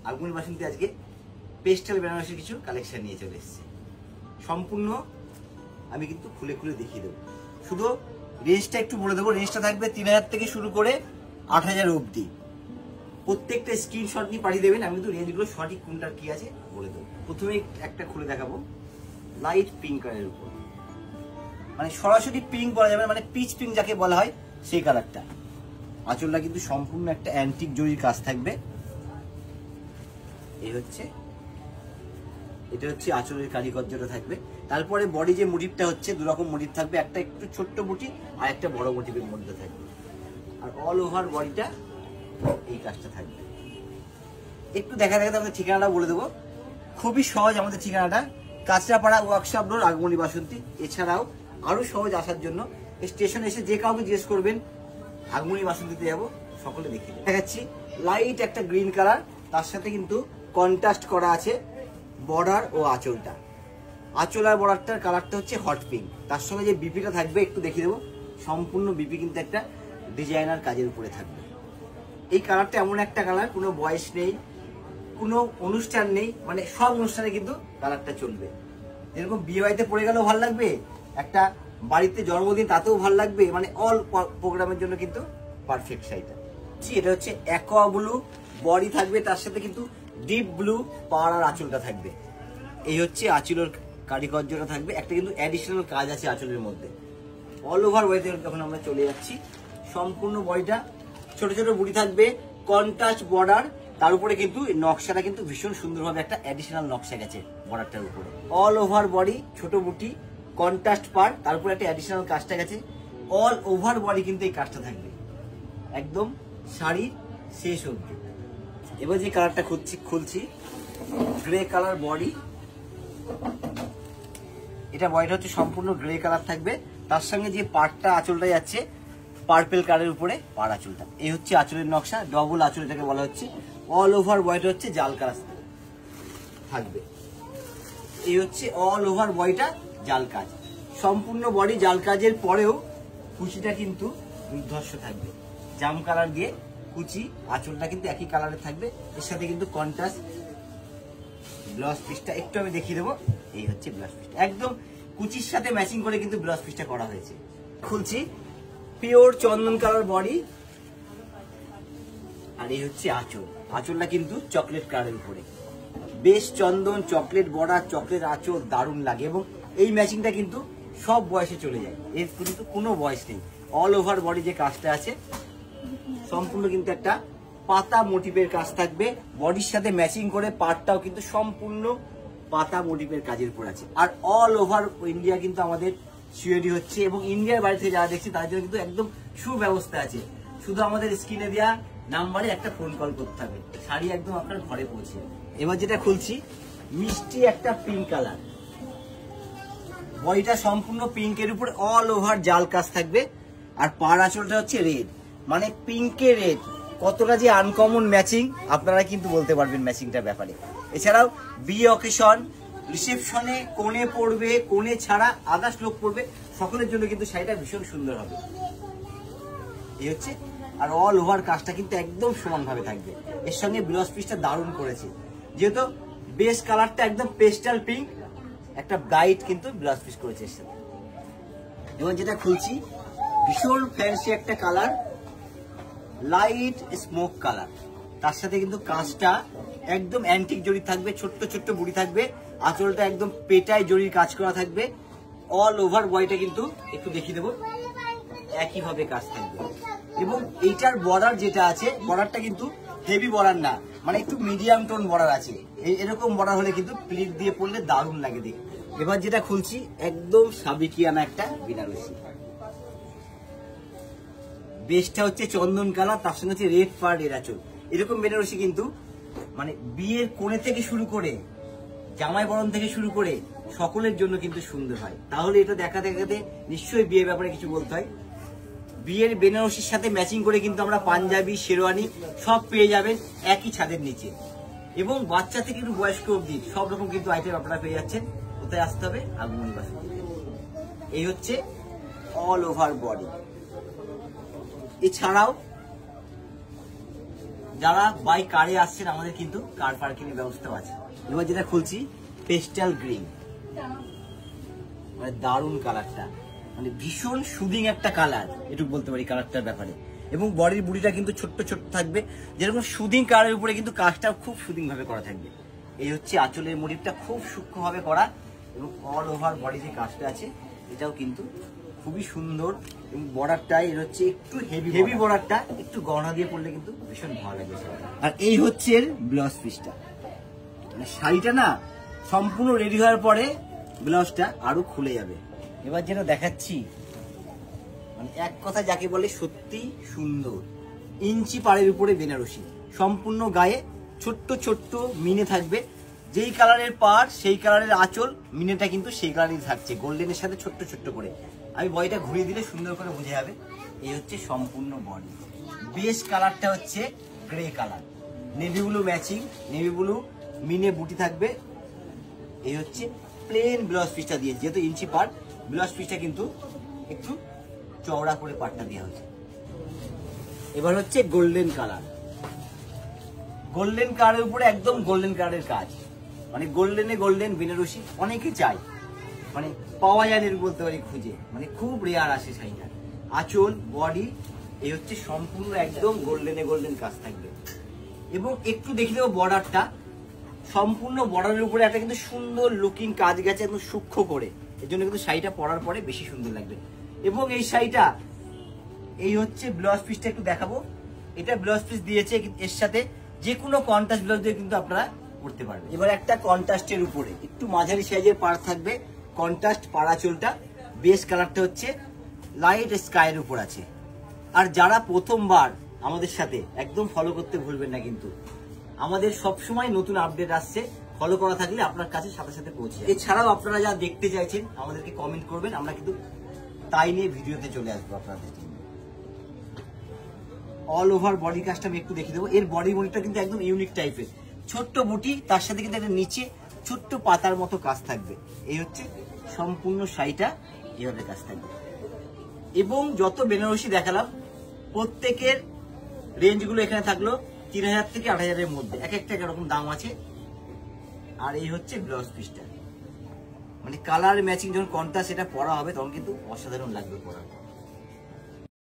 আগমনী বাসন্তী আজকে পেস্টাল বেনারসির কিছু কালেকশন নিয়ে চলে এসেছে। সম্পূর্ণ আমি কিন্তু খুলে খুলে দেখিয়ে দেবো। শুধু রেঞ্জটা একটু বলে দেবো। রেঞ্জটা থাকবে 3000 থেকে শুরু করে 8000 অবধি। প্রত্যেকটা স্ক্রিনশট নিয়ে পাঠিয়ে দেবেন। আমি কিন্তু রেঞ্জগুলো সঠিক কোনটার কি আছে বলে দেবো। প্রথমে একটা খুলে দেখাবো লাইট পিঙ্ক কালারের উপর, মানে সরাসরি পিঙ্ক বলা যাবে, মানে পিচ পিঙ্ক যাকে বলা হয় সেই কালারটা। আঁচলটা কিন্তু সম্পূর্ণ একটা অ্যান্টিক জরির কাজ থাকবে। এটা হচ্ছে আঁচলের কারিগর্যটা থাকবে। তারপরে বডি যে মোটিভটা হচ্ছে দুরকম মোটিভ থাকবে, একটা একটু ছোট্ট মোটিভ আর একটা বড় মোটিভের মধ্যে থাকবে। আর অল ওভার বডিটা এই কাজটা থাকবে। একটু দেখা আমাদের ঠিকানাটা বলে দেবো। খুবই সহজ আমাদের ঠিকানাটা, কাঁচরাপাড়া ওয়ার্কশপ রোড, আগমনী বাসন্তী। এছাড়াও আরো সহজ আসার জন্য স্টেশনে এসে যে কাউকে জিজ্ঞেস করবেন আগমনী বাসন্তীতে যাবো, সকলে দেখিয়ে দেখাচ্ছি। লাইট একটা গ্রিন কালার, তার সাথে কিন্তু কন্ট্রাস্ট করা আছে বর্ডার ও আঁচলটা। আঁচল আর বর্ডারটার কালারটা হচ্ছে হট পিঙ্ক। তার সঙ্গে যে বিপিটা থাকবে একটু দেখিয়ে দেবো। সম্পূর্ণ বিপি কিন্তু একটা ডিজাইনার কাজের উপরে থাকবে। এই কালারটা এমন একটা কালার, কোনো বয়স নেই, কোনো অনুষ্ঠান নেই, মানে সব অনুষ্ঠানে কিন্তু কালারটা চলবে। যেরকম বিয়ে বাড়িতে পড়ে গেলেও ভালো লাগবে, একটা বাড়িতে জন্মদিন তাতেও ভালো লাগবে, মানে অল প্রোগ্রামের জন্য কিন্তু পারফেক্ট শাড়িটা। এটা হচ্ছে অ্যাকোয়া ব্লু বডি থাকবে, তার সাথে কিন্তু ডিপ ব্লু পাড় আর আঁচলটা থাকবে। এই হচ্ছে আঁচলের কারিগর্যটা থাকবে। একটা কিন্তু অ্যাডিশনাল কাজ আছে আঁচলের মধ্যে। অল ওভার বডিতে যখন আমরা চলে যাচ্ছি, সম্পূর্ণ বডিটা ছোট ছোট বুটি থাকবে, কন্ট্রাস্ট বর্ডার, তার উপরে কিন্তু নকশাটা কিন্তু ভীষণ সুন্দরভাবে একটা অ্যাডিশনাল নকশা গেছে বর্ডারটার উপরে। অল ওভার বডি ছোট বুটি, কন্ট্রাস্ট পার্ট, তারপরে একটা অ্যাডিশনাল কাজটা গেছে। অল ওভার বডি কিন্তু এই কাজটা থাকবে একদম শাড়ির শেষ অবধি। এবার যে কালারটা খুলছি গ্রে কালার বডি। এটা বডিটা হচ্ছে সম্পূর্ণ গ্রে কালার থাকবে। তার সঙ্গে যে পাড়টা আঁচলটা যাচ্ছে পার্পেল কালারের উপরে পাড় আঁচলটা। এই হচ্ছে আঁচলের নকশা, ডবল আঁচল এটাকে বলা হচ্ছে। অল ওভার বডিটা হচ্ছে জাল কাজ থাকবে। এই হচ্ছে অল ওভার বডিটা জাল কাজ। সম্পূর্ণ বডি জাল কাজের পরেও কুচিটা কিন্তু দুর্ধর্ষ থাকবে, জাম কালার দিয়ে কুচি। আঁচলটা কিন্তু একই কালারের থাকবে। এর সাথে কিন্তু কন্ট্রাস্ট ব্লাউজ পিসটা একটু আমি দেখিয়ে দেবো। এই হচ্ছে ব্লাউজ পিসটা, একদম কুচির সাথে ম্যাচিং করে কিন্তু ব্লাউজ পিসটা করা হয়েছে। খুলছি পিওর চন্দন কালার বডি। আর এই হচ্ছে আঁচল। আঁচলটা কিন্তু চকলেট কালারের উপরে, বেশ চন্দন চকলেট বর্ডার চকলেট আঁচল, দারুণ লাগে। এবং এই ম্যাচিংটা কিন্তু সব বয়সে চলে যায়, এর কিন্তু কোনো বয়স নেই। অল ওভার বডি যে কাজটা আছে সম্পূর্ণ কিন্তু একটা পাতা মোটিভের কাজ থাকবে। বডির সাথে ম্যাচিং করে পার্টটাও কিন্তু সম্পূর্ণ পাতা মোটিভের কাজের উপর আছে। আর অল ওভার ইন্ডিয়া কিন্তু আমাদের সিওরি হচ্ছে, এবং ইন্ডিয়ার বাড়ি থেকে যারা দেখছি তাদের জন্য কিন্তু একদম সুব্যবস্থা আছে। শুধু আমাদের স্ক্রিনে দেওয়া নাম্বারে একটা ফোন কল করতে হবে, শাড়ি একদম আপনার ঘরে পৌঁছে। এবার যেটা খুলছি মিষ্টি একটা পিঙ্ক কালার, বডিটা সম্পূর্ণ পিঙ্কের উপর অল ওভার জাল কাজ থাকবে। আর পাড় আঁচলটা হচ্ছে রেড, মানে পিঙ্কে রেড। কতটা যে আনকমন ম্যাচিং আপনারা কিন্তু বলতে পারবেন ম্যাচিংটার ব্যাপারে। এছাড়াও বিয়ে অকেশন, রিসেপশনে কোণে পড়বে, কোণে ছাড়া আদার্স লোক পড়বে, সকলের জন্য কিন্তু শাড়িটা ভীষণ সুন্দর হবে। এই হচ্ছে, আর অল ওভার কাজটা কিন্তু একদম সমানভাবে থাকবে। এর সঙ্গে ব্লাউজ পিসটা দারুণ করেছে, যেহেতু বেস কালারটা একদম পেস্টাল পিঙ্ক, একটা ব্রাইট কিন্তু ব্লাউজ পিস করেছে এর সাথে। এবং যেটা খুলছি ভীষণ ফ্যান্সি একটা কালার, লাইট স্মোক কালার। তার সাথে কিন্তু কাজটা একদম অ্যান্টিক জরি থাকবে, ছোট্ট ছোট্ট বুড়ি থাকবে। আঁচলটা একদম পেটায় জরির কাজ করা থাকবে। অল ওভার বডিটা কিন্তু একটু দেখিয়ে দেবো, একইভাবে কাজ থাকবে। এবং এইটার বর্ডার যেটা আছে, বর্ডারটা কিন্তু হেভি বর্ডার না, মানে একটু মিডিয়াম টোন বর্ডার আছে। এরকম বর্ডার হলে কিন্তু প্লিট দিয়ে পড়লে দারুণ লাগে দেখতে। এবার যেটা খুলছি একদম সাবেকিয়ানা একটা বেনারসি। বেসটা হচ্ছে চন্দন কালার, তার সঙ্গে হচ্ছে রেড পাড় এর আঁচল। এরকম বেনারসি কিন্তু মানে বিয়ের কোণে থেকে শুরু করে জামাই বরণ থেকে শুরু করে সকলের জন্য কিন্তু সুন্দর হয়। তাহলে এটা দেখাতে দেখাতে নিশ্চয়ই বিয়ের ব্যাপারে কিছু বলতে হয়। বিয়ের বেনারসির সাথে ম্যাচিং করে কিন্তু আমরা পাঞ্জাবি, শেরওয়ানি সব পেয়ে যাবেন একই ছাদের নিচে। এবং বাচ্চা থেকে একটু বয়স্ক অবধি সব রকম কিন্তু আইটেম আপনারা পেয়ে যাচ্ছেন। কোথায় আসতে হবে? আগমনী বাসন্তী। এই হচ্ছে অল ওভার বডি। এছাড়াও যারা বাই কারে আসছেন আমাদের কিন্তু কার পার্কিং এর ব্যবস্থাও আছে। এবার যেটা খুলছি পেস্টাল গ্রিন, মানে দারুণ কালারটা, মানে ভীষণ সুদিং একটা কালার, এটুকু বলতে পারি কালারটার ব্যাপারে। এবং বডির বুড়িটা কিন্তু ছোট্ট ছোট্ট থাকবে, যেরকম সুদিং কালারের উপরে কিন্তু কাজটা খুব সুদিং ভাবে করা থাকবে। এই হচ্ছে আঁচলের মুড়িটা, খুব সূক্ষ্ম ভাবে করা, এবং অল ওভার বডি যে কাজটা আছে এটাও কিন্তু খুবই সুন্দর। এবং বর্ডারটা এর হচ্ছে একটু হেভি বর্ডারটা, একটু গহনা দিয়ে পড়লে কিন্তু ভীষণ ভালো লাগবে। আর এই হচ্ছে এর ব্লাউজ পিসটা, মানে শাড়িটা না সম্পূর্ণ রেডি হওয়ার পরে ব্লাউজটা আরো খুলে যাবে। এবার যেটা দেখাচ্ছি, মানে এক কথা যাকে বলে সত্যি সুন্দর, ইঞ্চি পাড়ের উপরে বেনারসি, সম্পূর্ণ গায়ে ছোট্ট ছোট্ট মিনে থাকবে, যেই কালারের পাড় সেই কালারের আঁচল, মিনেটা কিন্তু সেই কালারই থাকছে গোল্ডেনের সাথে ছোট্ট ছোট্ট করে। আমি বডিটা ঘুরিয়ে দিলে সুন্দর করে বোঝা যাবে। এই হচ্ছে সম্পূর্ণ বডি। বেস কালারটা হচ্ছে grey colour, navy blue matching, navy blue মিনে বুটি থাকবে। এই হচ্ছে প্লেন ব্লাউজ পিসটা দিয়ে, যেহেতু ইঞ্চি পার্ট ব্লাউজ পিসটা কিন্তু একটু চওড়া করে পাটটা দেওয়া হয়েছে। এবার হচ্ছে গোল্ডেন কালার, গোল্ডেন কালারের উপরে একদম গোল্ডেন কালারের কাজ, মানে গোল্ডেনে গোল্ডেন বেনারসি অনেকে চাই, মানে পাওয়া যায় না বলতে পারি খুঁজে, মানে খুব রেয়ার আসে শাড়িটা। আঁচল বডি এই হচ্ছে সম্পূর্ণ একদম গোল্ডেনে গোল্ডেন কাজ থাকবে। এবং একটু দেখে দেবো বর্ডারটা, সম্পূর্ণ বর্ডারের উপরে একটা কিন্তু সুন্দর লুকিং কাজ গেছে একদম সূক্ষ্ম করে, এর জন্য কিন্তু শাড়িটা পরার পরে বেশি সুন্দর লাগবে। এবং এই শাড়িটা এই হচ্ছে ব্লাউজ পিসটা একটু দেখাবো, এটা ব্লাউজ পিস দিয়েছে, এর সাথে যে কোনো কন্ট্রাস্ট ব্লাউজ দিয়ে কিন্তু আপনারা পরতে পারবেন। এবার একটা কন্ট্রাস্টের উপরে একটু মাঝারি সাইজের পাড় থাকবে, কন্ট্রাস্ট পাড়া চুলটা, বেস কালারটা হচ্ছে লাইট স্কাইয়ের উপর আছে। আর যারা প্রথমবার আমাদের সাথে একদম ফলো করতে ভুলবেন না, কিন্তু আমাদের সবসময় নতুন আপডেট আসছে, ফলো করা থাকলে আপনার কাছে সাথে সাথে পৌঁছে যায়। এছাড়াও আপনারা যা দেখতে চাইছেন আমাদেরকে কমেন্ট করবেন, আমরা কিন্তু তাই নিয়ে ভিডিওতে চলে আসবো আপনাদের জন্য। অল ওভার বডি কাজটা আমি একটু দেখিয়ে দেবো। এর বডি মনিটা কিন্তু একদম ইউনিক টাইপের, ছোট্ট বুটি, তার সাথে কিন্তু একটা নিচে ছোট্ট পাতার মতো কাজ থাকবে। এই হচ্ছে সম্পূর্ণ শাড়িটা এভাবে কাজ থাকবে। এবং যত বেনারসি দেখালাম প্রত্যেকের রেঞ্জগুলো এখানে থাকলো 3000 থেকে 8000 এর মধ্যে, এক একটা এরকম দাম আছে। আর এই হচ্ছে ব্লাউজ পিসটা, মানে কালার ম্যাচিং যখন কন্ট্রাস্ট এটা পরা হবে তখন কিন্তু অসাধারণ লাগবে পরা।